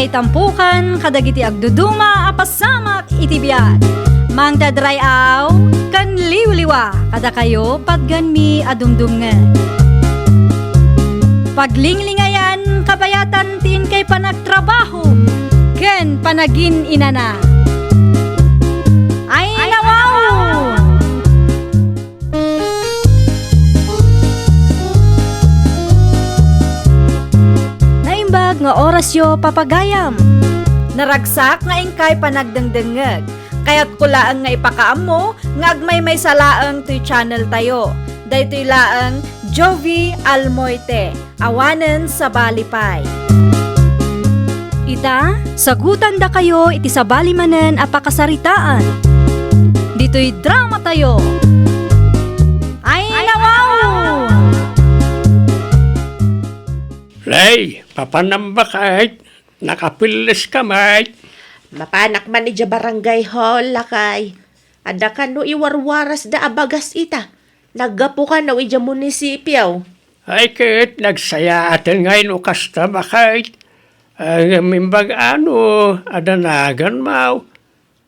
kay tampukan kadagiti agduduma apasamak itibiyat. Mang dadrayaw kan liwliwa kada kayo patgan mi adumdumngan. Paglinglingayan kabayatan tin kay panagtrabaho ken panagin inana. Ay nawaw! Naimbag nga oras yo papagayam. Naragsak nga ingkay panagdengdengeg. Kaya't kulaang nga ipakaam mo, nga agmay may salaang to'y channel tayo. Daytoy laang Jovi Almoite, awanen sa Balipay. Ita, sagutan da kayo iti sabali manen apakasaritaan. Dito'y drama tayo. Ay nawaw! Lay, papanamba kahit nakapilis kamay. Mapanak man ni barangay hall lakay. Ada ka no iwarwaras da abagas ita. Naggapo ka no ija munisipyaw. Ay kahit nagsaya atin ngayon ukasta bakit. Ang mimbag adanagan mau.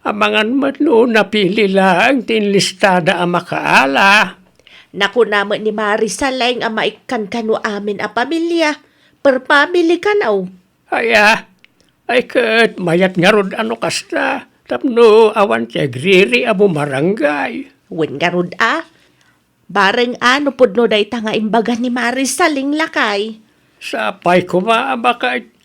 Amangan matlo napili lang tinlistada ang makaala. Naku naman ni Marisaleng ang maikan kano amin a pamilya. Per pamilya ka na. Ay kahit mayat nga rod kasta. Tapno awan siya griri abo marangay. Wen nga rod Bareng pudno day nga imbaga ni Marisaleng lakay. Sapay bakit.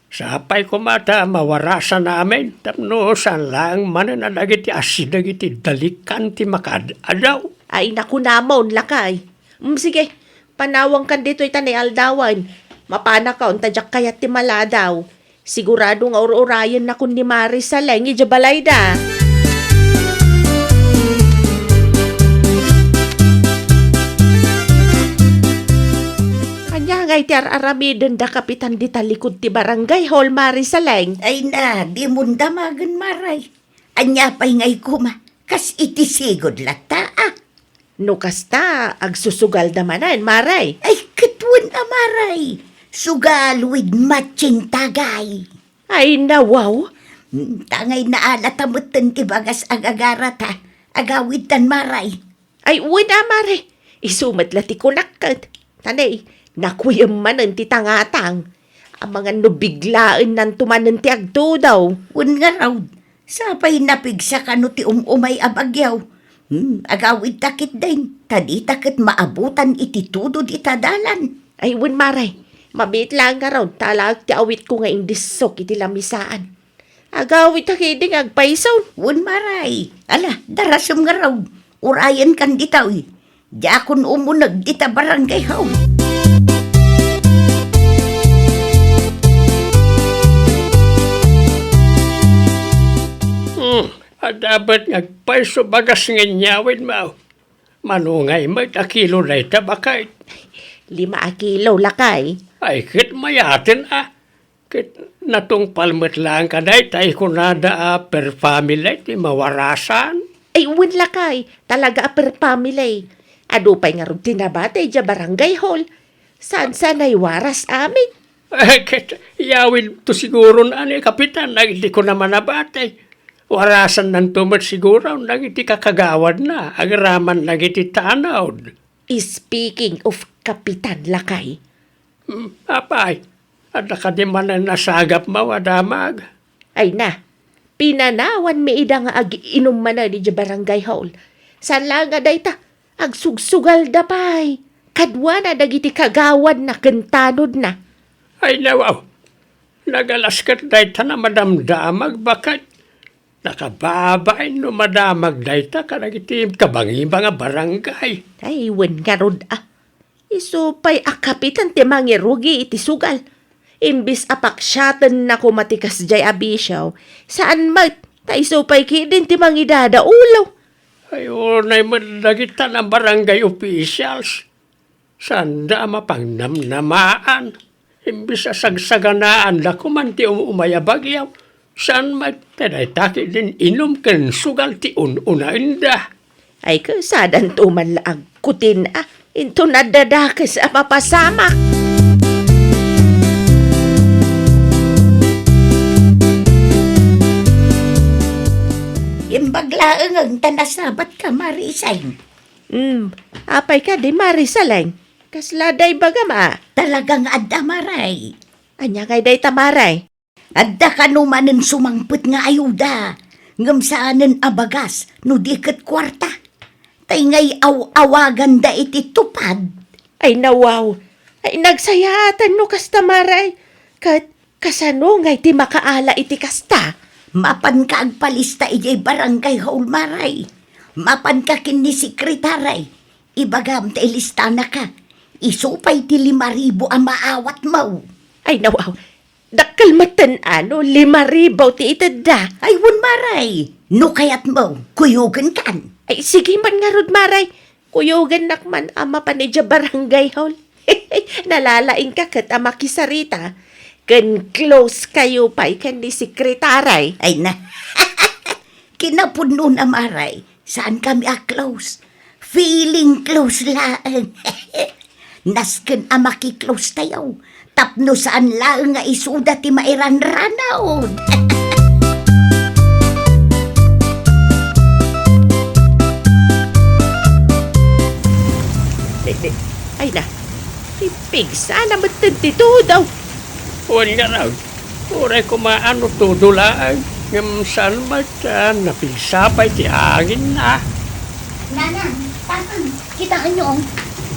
Sapay kumata mawarasan namin. Tapno saan lang mananagiti asidagiti dalikan ti makadaw. Ay naku namon lakay. Sige, panawang kan dito itanay aldawan. Mapana ka untadyak kayat ti maladaw. Sigurado nga urayan na kun ni Marisaleng ijabalay da. Kanya nga iti aramiden da kapitan di talikod ti barangay hall Marisaleng. Ay na, di mo damagan maray. Anya pa'y ngay kuma, kas iti sigod lata No kasta, agsusugal da manan, Maray. Ay katwan amaray. Sugal with matching tagay. Ay nawaw. Tangay na alatamutan ti bagas ang agarata. Agawid tan maray. Ay uwi na, Maray. Isumat lati kunakad. Tanay, nakuyam man ang titangatang. Ang mga nubiglaan ng tumanan ti agto daw. Un nga raw, sapay napigsa ka no ti umay abagyaw. Agawid takit din. Tadi takit maabutan iti tudod itadalan. Ay uwi, Maray. Mabit lang nga raw, talag ti awit ko nga indisok iti lamisaan. Agawit na kidding agpaisaw. Un maray. Ala, darasam nga raw. Urayan kan ditaw Diakon umunag dita barangay haw. Dapat nagpaiso bagas nga nyawin mo. Manungay mo akilo na ita bakit. 5 kilo lakay. Ay kit mayatin Kit natong palmet lang ka day tayo kunada per family ti mawarasan. Ay uwin lakay, talaga per family. Adupay nga rin tinabatay dya barangay hall. Saan sanay waras amin? Ay kit yawin to siguro na kapitan hindi ko naman nabatay. Warasan ng tumat siguro nagiti kakagawad na. Agraman nagiti tanawd. Speaking of kapitan lakay. Apay, at nakadiman na nasagap mawadamag. Ay na, pinanawan mi ida nga ag-inom man na di barangay hall. San lang nga dayta, agsugsugal da pay. Kadwa na dagiti kagawad na kentanod na. Ay nawaw, nagalaskat dayta na madamdamag bakit nakababay no madamag dayta kanagiti kabangiba nga barangay. Ay, wen nga rod Isupay kapitan ti mangirugi iti sugal. Imbis apaksyatan na kumatikas jay abisyaw. Saan mat? Ta isupay kidin ti mangidada ulaw. Ay, unay madagita ng barangay officials. Sanda mapangnamnamaan. Imbis asagsaganaan na kumanti umayabagyaw. Saan magtaday taki din inom ken sugal ti unain da. Ay kasadan tuman laag kutin Into nadadakas mapasamak. Imbaglaang ang tanasabat ka, Marisay. Apay ka di Marisaleng. Kasladay baga ma. Talagang adda, Maray. Anya kay day tamaray. Adda ka numanin sumangput nga ayuda. Ngam saanan abagas, no di kat kwarta. Tay ngay awagan da iti tupad. Ay nawaw. Ay nagsayatan no kasta maray. Kasano ngay ti makaala iti kasta. Mapan ka agpalista ijay barangay haul, Maray. Mapan ka kin ni sekretaray. Ibagam ta ilistana ka. Isupay ti 5,000 ang maawat mo. Ay nawaw. Dakkel matan 5,000 ti itada. Ay, wun, Maray. No kayat mo, kuyugan kan. Ay sige man nga rod maray. Kuyogan nakman ama pa ni dya barangay hall. Nalalaing ka kat ama kisarita. Kan close kayo pa'y kan ni sekretaray. Ay na. Kinapuno na, Maray. Saan kami close? Feeling close lang. Nasken maki-close tayo. Tapno saan lang nga isuda ti mairan-ranaon. Ay na. Pipig sana matantito daw. Huwag nga raw. Uray ko maano tudulaan. Ngam saan mata napigsapay ti hangin na. Nanang, tatang, kitaan nyo,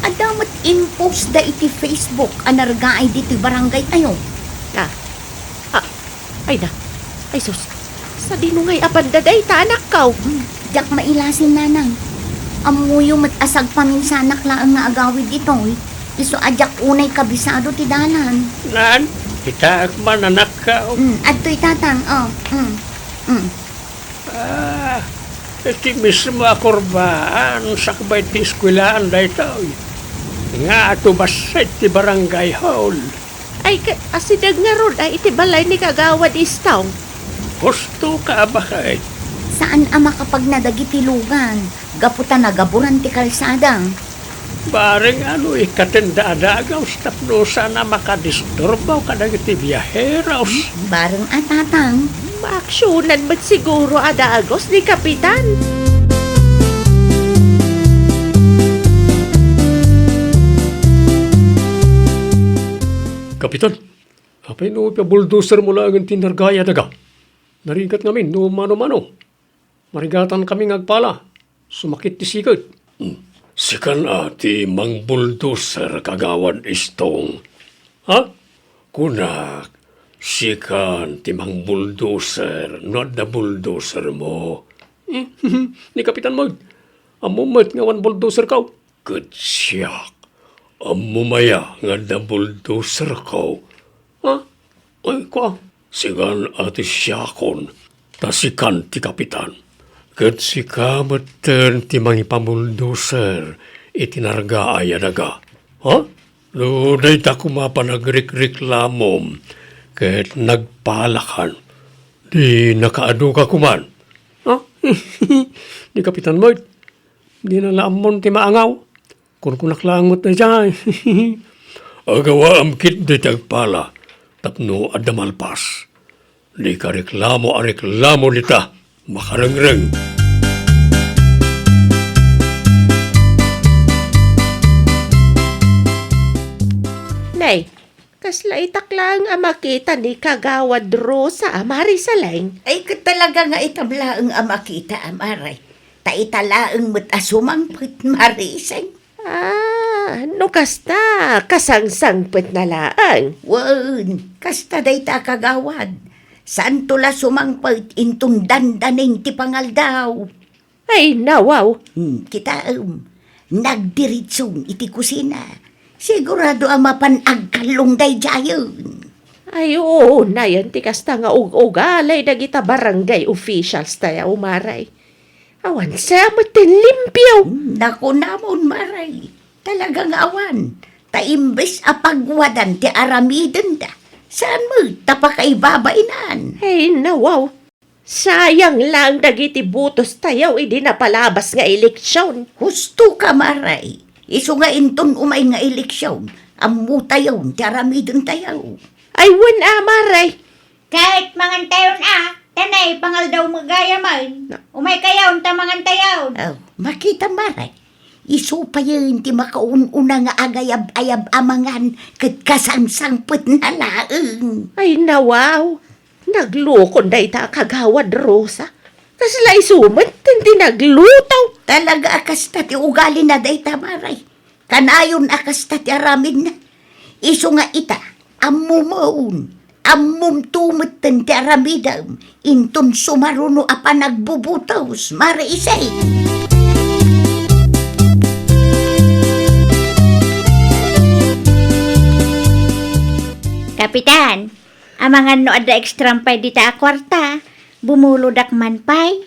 adamat impose da iti Facebook anargaay diti barangay tayo. Ay na. Ay sus. Sa dinungay apandaday ta anak kaw. Diyak mailasin, nanang. Amuyo mat-asag paminsanak lang nga agawid ito. Iso adyak unay kabisado ti dalan. Nan, kita man anak ka. Adto'y tatang, Iti mismo akurbaan sakbay ti eskwelaan da ito. Nga ato basay ti barangay hall. Ay asidag nga rod ay iti balay ni kagawad istaw. Gusto ka ba kay? Saan ama kapag nadagiti lugan? Gaputan na gaburan ti kalsadang. Bareng ikatenda-adagaw tapno sana makadisturbaw kadagiti biyaheraw. Bareng atatang. Maaksyonan ba't siguro adagos ni Kapitan? Kapitan, apay no bulldozer mo lang ang tinargaya daga. Narigat ngamin no mano-mano. Marigatan kami ngagpala. Sumakit ti sikat. Sikan ati mang bulldozer kagawan istong. Ha? Kunak, sikan ti mang bulldozer, not the bulldozer mo. Ni Kapitan Mag, amumat nga wan bulldozer kaw. Good siyak. Amumaya nga the bulldozer kaw. Ha? Ay kwa, sigan ati siyakon, tasikan ti Kapitan. Kat si kamatan ti mga ipamuldoser itinarga ay adaga. Ha? No, day ta kumapanagrik-reklamom kat nagpalakan. Di nakaado ka kuman. Ha? Di Kapitan Moit, di na laamon ti maangaw. Kung kunaklangot na dyan. Agawa amkit di tagpala tapno adamalpas. Di ka reklamo nita. Makarengreng. Nay, kasla itaklang makita ni kagawad ro sa Marisaleng. Ay talaga nga itablaang makita, Amaray. Taitalaang asumangpit, Marisay. No kasta, kasangsangpet na laang. Wan, kasta day ta kagawad. Saan tula sumangpit intong dandaning ti pangaldaw. Ay nawaw. Kita nagdiritsong iti kusina. Sigurado mapanag kalong day jayon. Ay oo, na yan ti kasta nga ugalay dagita barangay officials tayo umaray. Awan sa matin limpyaw. Naku namon, Maray. Talagang awan. Taimbes apagwadan ti aramiden da. Saan mo tapakaibabainan? Ay nawaw. Sayang lang dagiti butos tayaw idi napalabas nga eleksyon. Husto ka, Maray. Iso nga inton umay nga eleksyon. Amu tayo, ti aramiden tayo. Ay wan amaray. Kahit mangan tayo na, Tanay, pangal daw magaya man. Umay kayaw, tamangan tayaw. Oh, makita maray. Iso pa yun ti makaununa nga agayab-ayab amangan kat kasangsangpet na laeng. Ay nawaw, naglukon day ta kagawad Rosa. Kasla isumat, hindi naglutaw. Talaga akas ta ti ugali na day tamaray. Kanayon akas ta ti aramid na. Iso nga ita, amumaun. Amum tumeten ti aramidam. Inton sumaruno apa nagbubutaws, mara isay. Kapitan, amangan no ada ekstrampay di ta kwarta. Bumuludak man pay.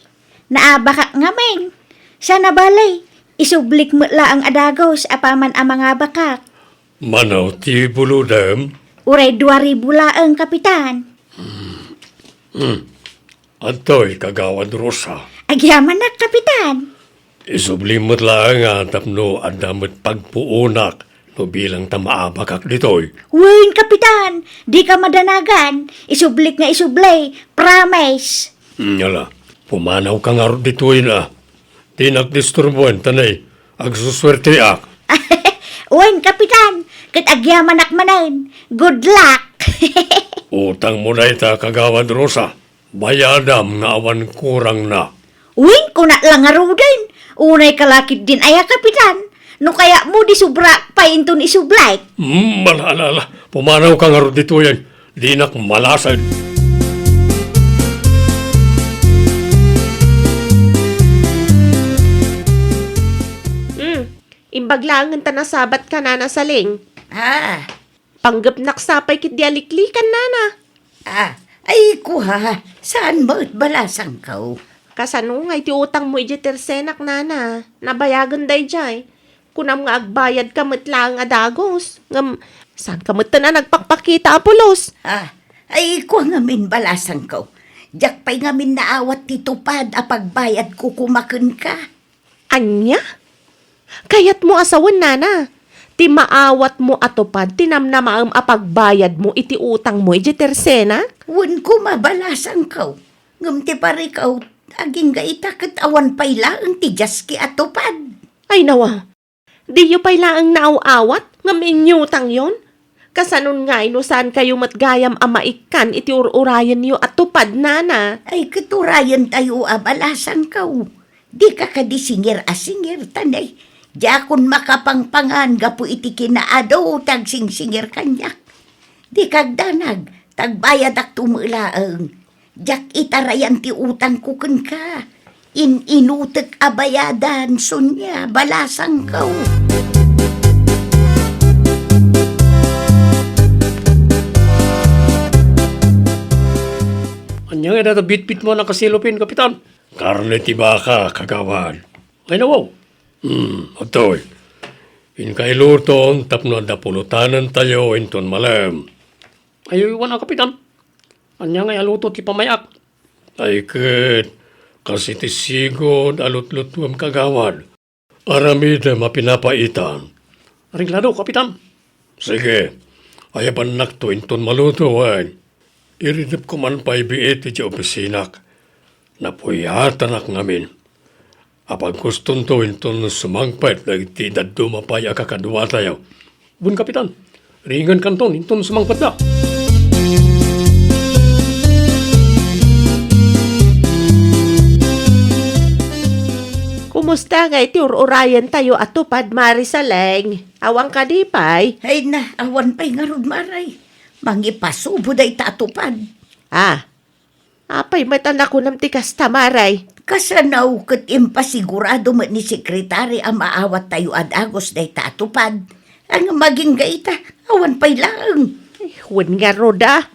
Naabakak ngamen. Sa nabalay, isublik mo ang adagos apaman ang mga bakak. Manaw ti buludam. Uray 2,000 laang, kapitan. Antoy kagawad Rosa. Agyaman na, kapitan. Isublimot lang nga tapno adamot pagpuunak no bilang tamaabakak ditoy. Win, kapitan. Di ka madanagan. Isublik nga isublay. Promise. Yala, pumanaw ka nga ro ditoy na. Di nagdisturbuan tanay. Agsuswerte ak. Win, kapitan. Kat agyaman akmanan. Good luck. Utang mo na ita kagawad Rosa. Bayadam nga awan kurang na. Win, kuna lang nga din. Unay kalakit din aya, kapitan. No kaya mo di subra pa inton isublay. Malala. Pumanaw ka nga ro dito yan. Di nak malasad. Imbaglangan ta nasabat ka na saling. Ah, Panggap naksapay kit dialiklikan nana. ay kuha. Saan mo't balasang kau? Kasano nga iti utang mo iti tersenak nana. Nabayagan day jay. Kunam nga agbayad ka matlang adagos. Ngam, saan ka mata na nagpakpakita apulos? Ay kuha ngamin balasang kau. Diyak pa'y ngamin naawat titupad a pagbayad ko kumakun ka. Anya? Kayat mo asawan nana. Ti maawat mo atupad, tinamnamaam apagbayad mo iti utang mo iti tersenak? Wan ko mabalasang kau. Ngam ti pare kau, aging gaita kat awan pa'y laang ti jaski atupad. Ay nawa, di yu pa'y laang naaw-awat, ngam inyutang yon? Kasanon nga inusan kayo matgayam amaikan iti urayan niyo at tupad nana. Ay katurayan tayo abalasang kau. Di ka kadisingir asingir tanay. Jakon makapangpangan gapu iti kinaado tagsingsingir kanyak. Di kagdanag, tagbayad ak tumulaang. Jak itarayan ti utang kukun ka. Inutek abayadan sunya balasang kau. Anya nga data bit-bit mo na kasilupin, kapitan. Karne ti baka, kagawan. Ay nawaw. Otoy. In kay lurton, tapno da pulutanan tayo inton malam. Ay, iwan na, kapitan. Anya nga aluto ti pamayak. Ay, ket. Kasi ti sigod alut-lutuam kagawan. Aramid mapinapaitan. Aringlado, kapitan. Sige. Ayapan nakto inton maluto, ay. Iridip ko man pa ibiit iti opisinak. Napuyatan ak ngamin. Apag guston to inton sumangpet na iti daddo mapay akakadwa tayo. Bun kapitan, ringan kanton inton sumangpet na. Kumusta nga iti urayan tayo at tupad Marisaleng? Awang ka di pay? Ay na, awan pa'y ngarod maray. Mangipasubo day tatupad. Apay matan ako ng tikas tamaray. Kasanaw kat impasigurado mo ni sekretary ang maawat tayo adagos day tatupad. Ang maging gaita, awan pa'y lang. Wan nga roda.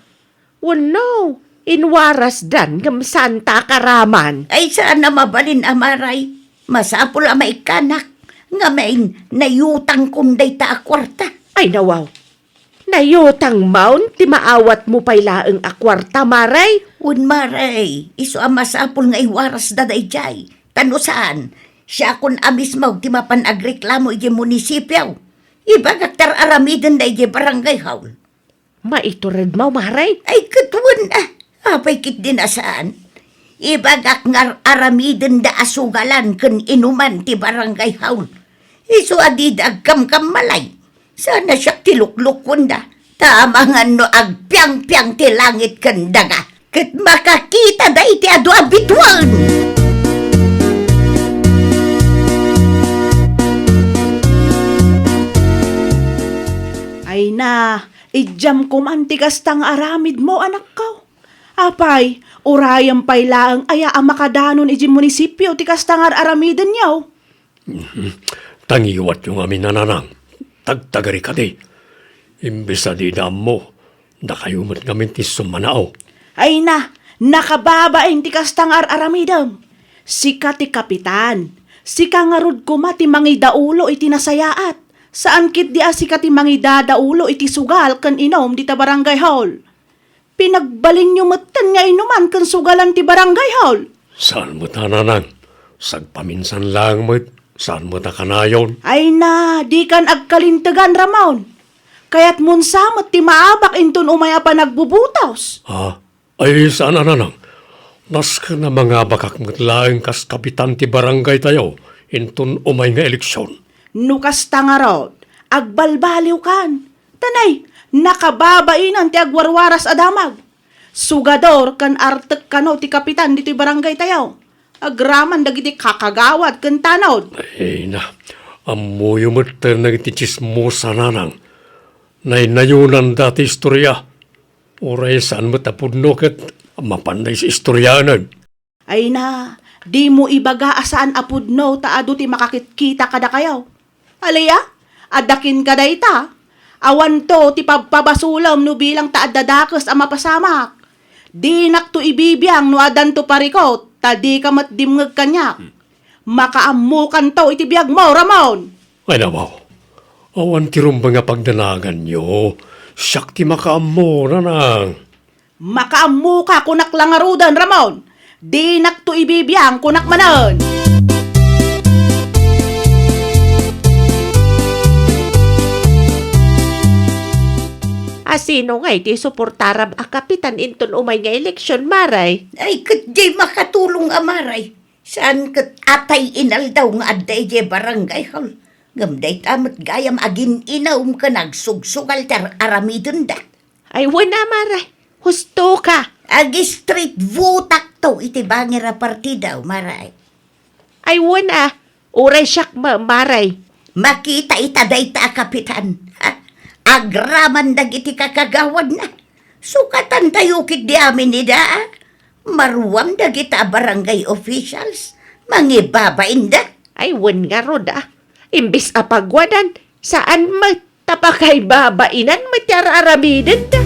Wan no. Inwaras dan ngam santa karaman. Ay saan na mabalin amaray? Masapul ang maikanak. Ngamain, nayutang kunday ta akwarta. Ay nawaw. Nayotang maun, ti maawat mo pa'y laeng akwarta maray. Un maray, iso ang masapul nga iwaras da day jay. Tano saan? Siya kun amis mo ti mapan agreklamo iti munisipyaw. Ibagak tar aramiden da iti barangay haul. Maitured mo maray. Ay katuan na. Apay kit din asaan. Ibagak nga aramiden da asugalan ken inuman ti barangay haul. Isu adid agkam-kam malay. Sana siya tiluklukon da. Tamangan no agpiang-piang ti langit ken daga. Ket makakita da iti adu abituan. Ay na, ijam ko man ti kastang aramid mo, anak ko. Apay, urayam pay laang aya ang makadanon iji munisipyo ti kastang aramiden yaw. Tangiwat yung amin nananang. Tagtagari ka di. Imbes na di dam mo, nakayumat ngamin ti sumanao. Ay na, nakababain ti kastang aramidem. Sika ti kapitan, sika nga rod kuma ti mangidaulo iti nasayaat. Saan kit di asika ti mangidadaulo iti sugal kan inom di ta barangay hall. Pinagbalin nyo matan nga inuman kan sugalan ti barangay hall. Saan mo ta nanang? Sagpaminsan lang mo, saan mo ta kanayon? Ay na, di kan agkalintagan Ramon. Kaya't munsamot ti maabak inton umaya pa nagbubutos. Ha? Ay, saan nanang? Nas ka na mga bakak matlaang kas kapitan ti barangay tayo, inton umay nga eleksyon. Nukas tangarod, agbalbaliw kan. Tanay, nakababainan ti agwarwaras adamag. Sugador kan artek kano ti kapitan dito'y barangay tayo. Agraman dagiti kakagawad kan tanod. Ay na, amuyo mo tayo nagiti chismosa nanang. Nainayunan dati istorya. Oray saan mo tapudno kat mapanday sa istoryanan. Ay na, di mo ibaga asaan apudno taado ti makakitkita kada kayaw. Alaya, adakin ka da ita. Awan to ti pagpabasulam no bilang taadadakes ang mapasamak. Di nak to ibibiyang no adan to parikot, tadi ka matdimngag kanyak. Makaamukan to iti biyag mo, Ramon. Ay nabaw, awan tirong mga pagdanagan nyo. Siyak ti makaamo nanang. Makaamuka kunak langarudan, Ramon. Di nak to ibibiyang kunak manan. Asino nga iti suportarab a kapitan inton umay nga eleksyon, Maray? Ay, kat di makatulong amaray. Saan kat atay inal daw nga aday di barangay hall. Gamday tamat gayam agin inaum ka nagsugsugal tar aramidon da. Ay, wala, Maray. Husto ka. Agi street votak to iti bangira partida maray. Ay, wala. Uray siyak, Maray. Makita itaday ta kapitan. Ha? Agraman dagiti kakagawad na. Sukatan tayo kit di amin ni da. Maruwam dagita barangay officials. Mangibabain da. Ay, wan nga rod Imbis apagwadan, saan matapakay babainan matyararamidan da.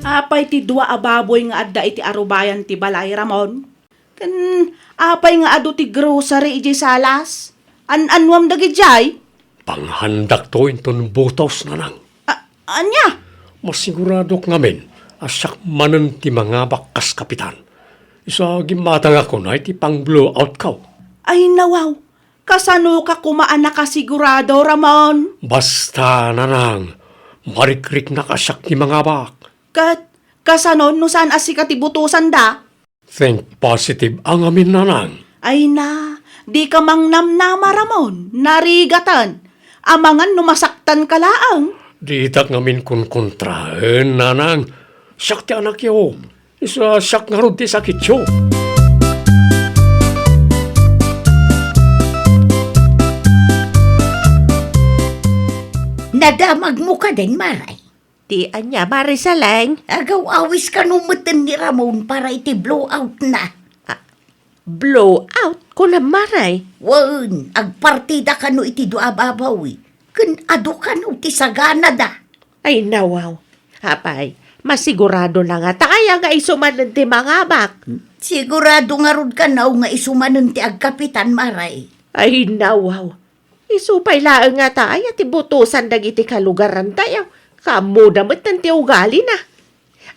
Apay ti dua ababoy nga adda iti arubayan ti balay, Ramon. Kan apay nga adu ti grocery iti salas. Anwam dagi jay? Panghandak to inton butos nanang. Anya? Masigurado ngamin, asyak manan ti mga bakas kapitan. Isa gimatang ako na iti pang blowout ka. Ay nawaw, kasano ka kumaan na kasigurado, Ramon? Basta nanang, marikrik na kasyak ti mga bak. Kasano no saan asika ti butusan da? Think positive ang amin nanang. Ay na, di ka mang namnama, Ramon, narigatan. Amangan numasaktan ka laang. Di itak ngamin kun kontrahen nanang. Siyak ti anak yo. Isa siyak nga ron ti sakit yo. Nadamag mo ka din maray. Di anya, Marisaleng. Agaw awis ka numuten ni Ramon para iti blowout na. Blowout ko na, Maray. Wan, agpartida ka no iti duababawi. Kun adu ka no ti sagana da. Ay nawaw. Hapay, masigurado na nga tayo nga isumanan ti mga bak. Sigurado nga rod ka na nga isumanon ti agkapitan maray. Ay nawaw. Isupay laang nga tayo ti butusan dagiti kalugaran tayo. Kamuda mo't ti ugali na.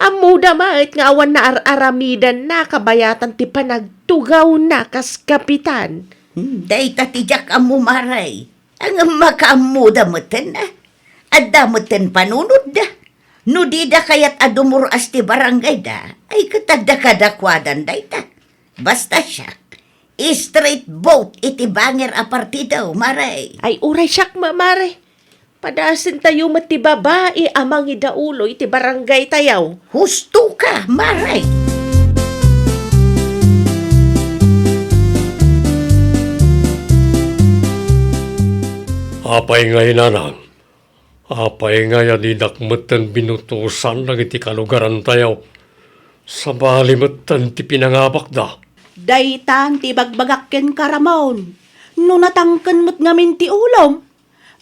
Amuda ma't nga awan na aramidan na kabayatan ti panagtugaw na kas kapitan. Day tatijak amu maray. Ang makaamuda mo na. At damutin panunod da. No di da kayat adumuras ti barangay da, ay katagda kadakwadan da ita. Basta siya, straight vote iti banger a partido, maray. Ay uray siyak mamare. Padasin tayo mati babae amang idaulo iti barangay tayaw. Husto ka, maray. Apay ngay nanang. Apay ngay adidakmatan binutusan ng iti kalugaran tayo. Sa balimatan ti pinangabak da. Daytan ti bagbagakken ka Ramon. No natangken mo't ngamin ti ulom.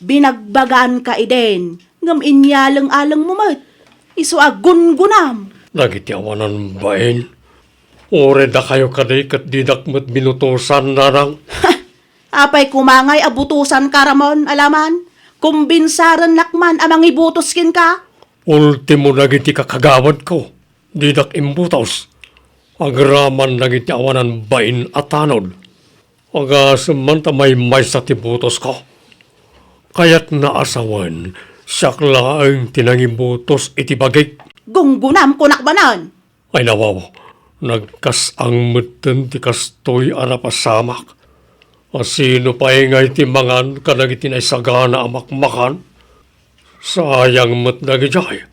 Binagbagaan ka iden. Ngam inyalang-alang mo mo't. Isu agun-gunam. Nagiti awanan bain. Ore da kayo kaday kat didakmat binutusan nanang. Apay kumangay abutusan ka Ramon, alaman. Kumbinsaran lakman amang ibutos kin ka. Ultimo nagiti kakagawad ko. Didak imbutos. Agraman nagiti awanan bain at tanod. Agasaman tamay sa tibutos ko. Kaya't naasawan, siyak laang tinangibutos iti bagay. Gunggunam kunakbanan. Ay nawaw, nagkas ang meten ti kastoy arapasamak. Asino pa ingay ti mangan kanagiti na isagana amakmakan? Sayang mat nagijay.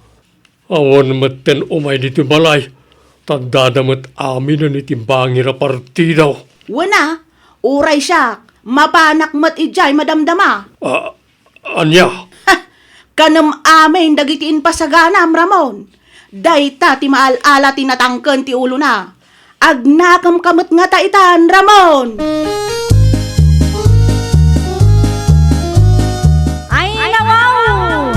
Awan meten umay diti balay. Tandadamat amin na iti bangir a partidaw. Wana, uray siya. Mapanak mat ijay madamdama. Anya? Kanam amin dagitiin pasaganam Ramon. Dayta ti maal-ala tinatangken ti ulo na. Agnakam kamot nga taitan Ramon. Ay nawaw!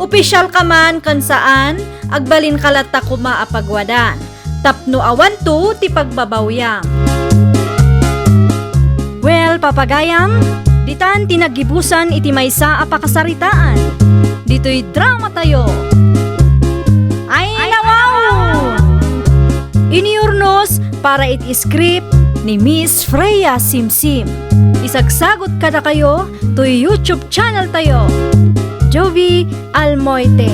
Opisyal ka man kan saan, agbalin kalata kuma apagwadan. Tapno awan to ti pagbabawyam. Well, papagayam, ditan tinagibusan iti maysa a pakasaritaan. Dito'y drama tayo. Ay nawaw! Iniurnos para iti script ni Miss Freya Simsim. Isagsagot kada kayo to YouTube channel tayo. Jovi Almoite.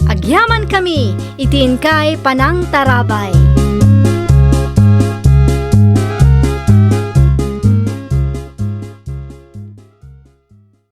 Agyaman kami, itiin kay Panang Tarabay.